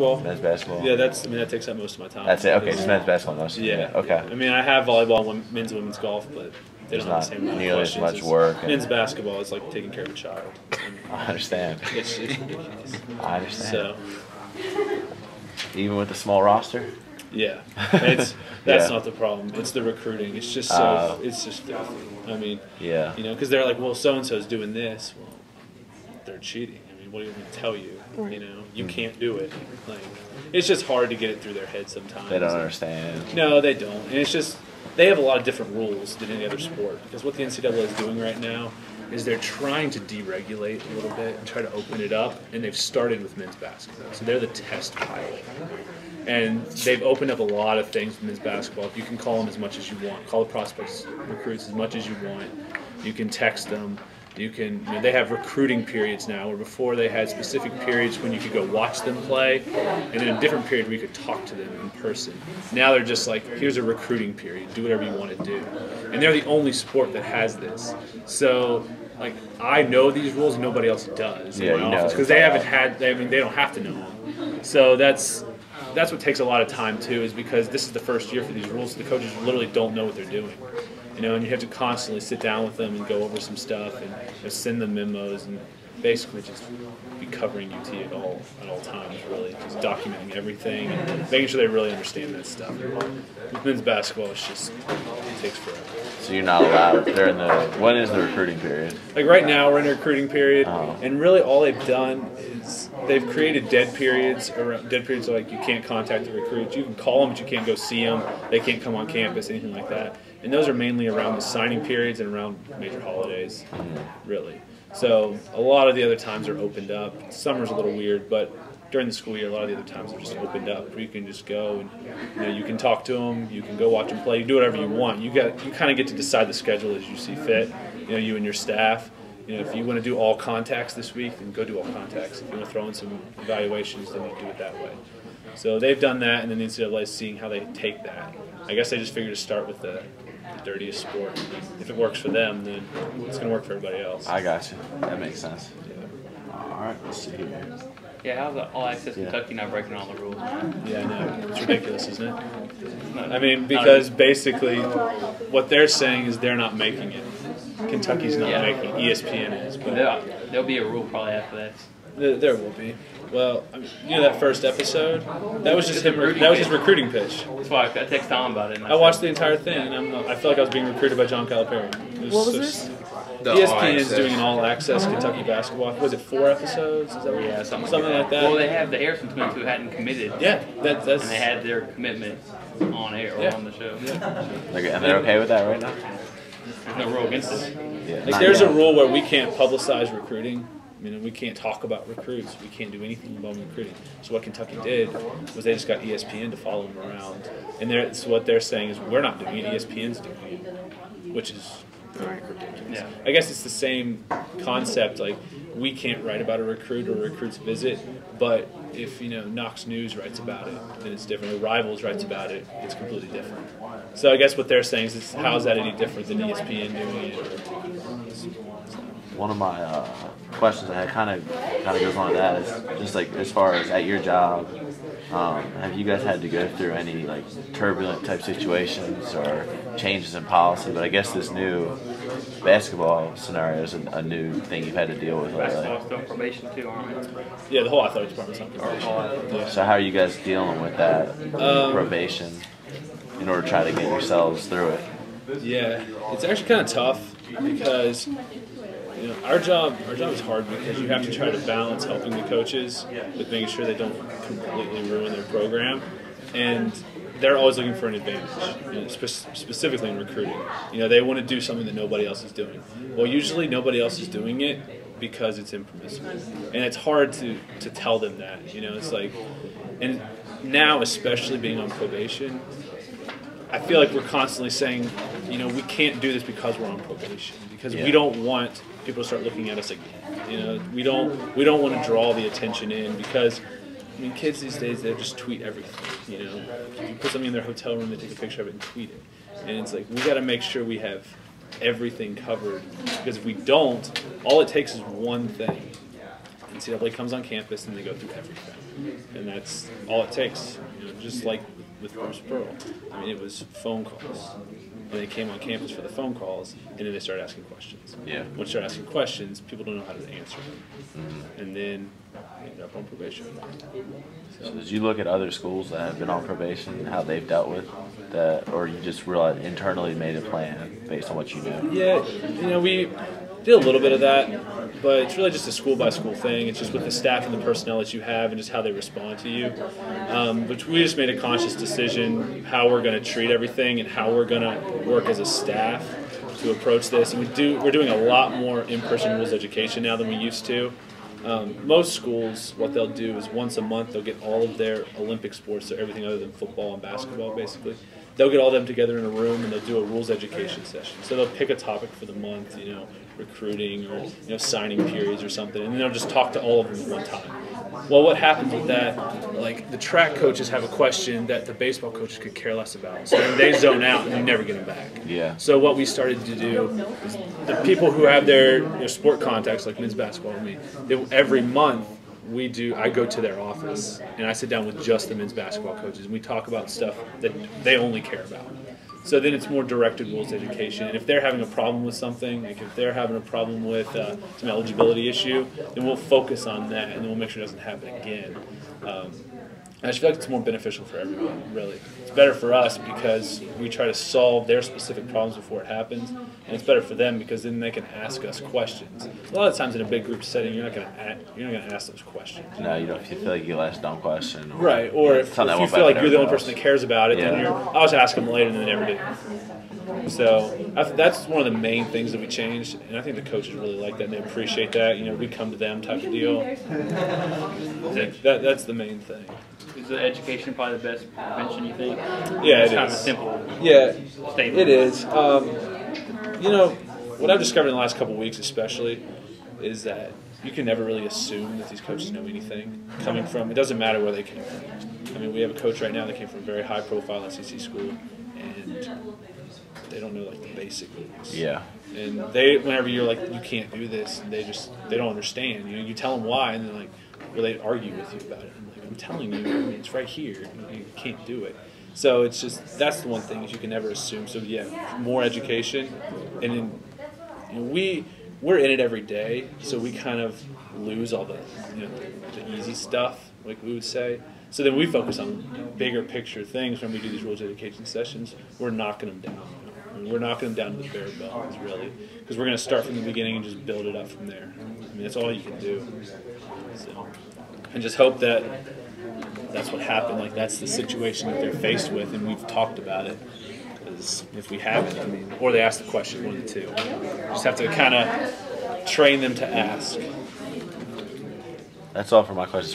basketball. Men's basketball. Yeah, that takes up most of my time. That's it. Okay, just men's basketball most. Yeah. Okay. I mean, I have volleyball, men's and women's golf, but they There's don't have not the same amount of nearly as questions much work. Men's basketball is like taking care of a child. I understand. It's ridiculous. I understand. So, even with the small roster. yeah, that's Yeah. not the problem. It's the recruiting. It's just it's just filthy. I mean, Yeah. because they're like, well, so and so's doing this. Well, they're cheating. I mean, what do you want to tell you? You can't do it. Like, it's just hard to get it through their head sometimes. They don't understand. No, they don't. And it's just they have a lot of different rules than any other sport. Because what the NCAA is doing right now is they're trying to deregulate a little bit and try to open it up. And they've started with men's basketball, so they're the test pilot. And they've opened up a lot of things with men's basketball. You can call them as much as you want. Call the prospects, recruits as much as you want. You can text them. You can. They have recruiting periods now, where before they had specific periods when you could go watch them play, and then a different period where you could talk to them in person. Now they're just like, here's a recruiting period. Do whatever you want to do. And they're the only sport that has this. So, like, I know these rules, nobody else does in my office because they haven't had. They don't have to know them. So that's what takes a lot of time too, is because this is the first year for these rules. So the coaches literally don't know what they're doing. And you have to constantly sit down with them and go over some stuff and send them memos and basically just be covering UT at all times, really, just documenting everything and making sure they really understand that stuff. With men's basketball, it takes forever. So you're not allowed. When is the recruiting period? Like right now, we're in a recruiting period, and really all they've done is they've created dead periods. Dead periods are like you can't contact the recruits. You can call them, but you can't go see them. They can't come on campus, anything like that. And those are mainly around the signing periods and around major holidays, really. So a lot of the other times are opened up. Summer's a little weird, but during the school year, a lot of the other times are just opened up where you can just go and you can talk to them, you can go watch them play, you do whatever you want. You kind of get to decide the schedule as you see fit. You and your staff. If you want to do all contacts this week, then go do all contacts. If you want to throw in some evaluations, then you do it that way. So they've done that, and then the NCAA is seeing how they take that. I guess they just figured to start with the dirtiest sport. If it works for them, then it's going to work for everybody else. I got you. That makes sense. Yeah. All right, let's see here. Yeah, how's the All Access Kentucky not breaking all the rules? Yeah, I know. It's ridiculous, isn't it? I mean, because basically what they're saying is they're not making it. Kentucky's not making it. ESPN is. But there'll be a rule probably after that. There will be. Well, that first episode, that was just him. That was his recruiting pitch. That's why I texted Tom about it. I watched the entire thing, and I felt like I was being recruited by John Calipari. What was this? ESPN is doing an all-access Kentucky basketball. Was it 4 episodes? Is that what something like that? Well, they have the Harrison twins who hadn't committed. Yeah, that's. And they had their commitment on air or on the show. Yeah. And they're okay with that right now? There's no rule against it. Yeah, there's a rule where we can't publicize recruiting. We can't talk about recruits. We can't do anything about recruiting. So what Kentucky did was they just got ESPN to follow them around. And so what they're saying is we're not doing it, ESPN's doing it, which is very ridiculous. Yeah. I guess it's the same concept. Like, we can't write about a recruit or a recruit's visit, but if Knox News writes about it, then it's different. Or Rivals writes about it, it's completely different. So I guess what they're saying is, how is that any different than ESPN doing it? One of my questions I had kind of goes on to that is just like, as far as at your job, have you guys had to go through any like turbulent type situations or changes in policy? But I guess this new basketball scenario is a new thing you've had to deal with. Basketball's still probation too, aren't they? Yeah, the whole athletic department's on probation. Yeah. So how are you guys dealing with that probation in order to try to get yourselves through it? Yeah, it's actually kind of tough because our job is hard because you have to try to balance helping the coaches with making sure they don't completely ruin their program, and they're always looking for an advantage, specifically in recruiting. They want to do something that nobody else is doing. Well, usually nobody else is doing it because it's impermissible, and it's hard to tell them that. It's like, and now especially being on probation, I feel like we're constantly saying, we can't do this because we're on probation, because we don't want people to start looking at us again. We don't want to draw the attention in, because kids these days, they just tweet everything. If you put something in their hotel room, they take a picture of it and tweet it. And it's like, we got to make sure we have everything covered, because if we don't, all it takes is one thing. NCAA comes on campus and they go through everything, and that's all it takes. You know, just like with Bruce Pearl, I mean, it was phone calls. And they came on campus for the phone calls, and then they started asking questions. Yeah. Once they start asking questions, people don't know how to answer them, and then they end up on probation. So did you look at other schools that have been on probation, how they've dealt with that, or you just realized internally made a plan based on what you knew? Yeah, you know, we did a little bit of that, but it's really just a school-by-school thing. It's just with the staff and the personnel that you have and just how they respond to you. But we just made a conscious decision how we're going to treat everything and how we're going to work as a staff to approach this. And we're doing a lot more in-person rules education now than we used to. Most schools, what they'll do is once a month they'll get all of their Olympic sports, so everything other than football and basketball basically. They'll get all of them together in a room and they'll do a rules education session. So they'll pick a topic for the month, you know, recruiting or signing periods or something, and then they'll just talk to all of them at one time. Well, what happens with that, like the track coaches have a question that the baseball coaches could care less about. So then they zone out and you never get them back. Yeah. So what we started to do is the people who have their sport contacts, like men's basketball, every month I go to their office and I sit down with just the men's basketball coaches and we talk about stuff that they only care about. So then it's more directed rules education. And if they're having a problem with something, like if they're having a problem with some eligibility issue, then we'll focus on that and then we'll make sure it doesn't happen again. I just feel like it's more beneficial for everyone, really. It's better for us because we try to solve their specific problems before it happens, and it's better for them because then they can ask us questions. A lot of times in a big group setting, you're not going to ask those questions. No, you don't. If you feel like you'll ask a dumb question, Right? Or if you feel like you're the only person that cares about it, Yeah. then I'll just ask them later, and then they never do. So that's one of the main things that we changed, and I think the coaches really like that and they appreciate that. You know, we come to them type of deal. That's the main thing. Is the education probably the best prevention, you think? Yeah, it's it kind is. of a simple Yeah, statement. it is. You know, what I've discovered in the last couple of weeks especially is that you can never really assume that these coaches know anything. Coming from, it doesn't matter where they came from. I mean, we have a coach right now that came from a very high-profile SEC school, and they don't know, like, the basic rules. Yeah. And whenever you're like, you can't do this, and they don't understand. You tell them why, and they're like, well, they argue with you about it. I'm like, I'm telling you, I mean, it's right here. You can't do it. So it's just, that's the one thing is you can never assume. So yeah, more education, and then we're in it every day, so we kind of lose all the the easy stuff, like we would say. So then we focus on bigger picture things when we do these rules education sessions. We're knocking them down. We're knocking them down to the bare bones, really, because we're going to start from the beginning and just build it up from there. I mean, that's all you can do. So, and just hope that that's what happened. Like, that's the situation that they're faced with, and we've talked about it. Because if we haven't, I mean, or they ask the question, one of the two. Just have to kind of train them to ask. That's all for my questions.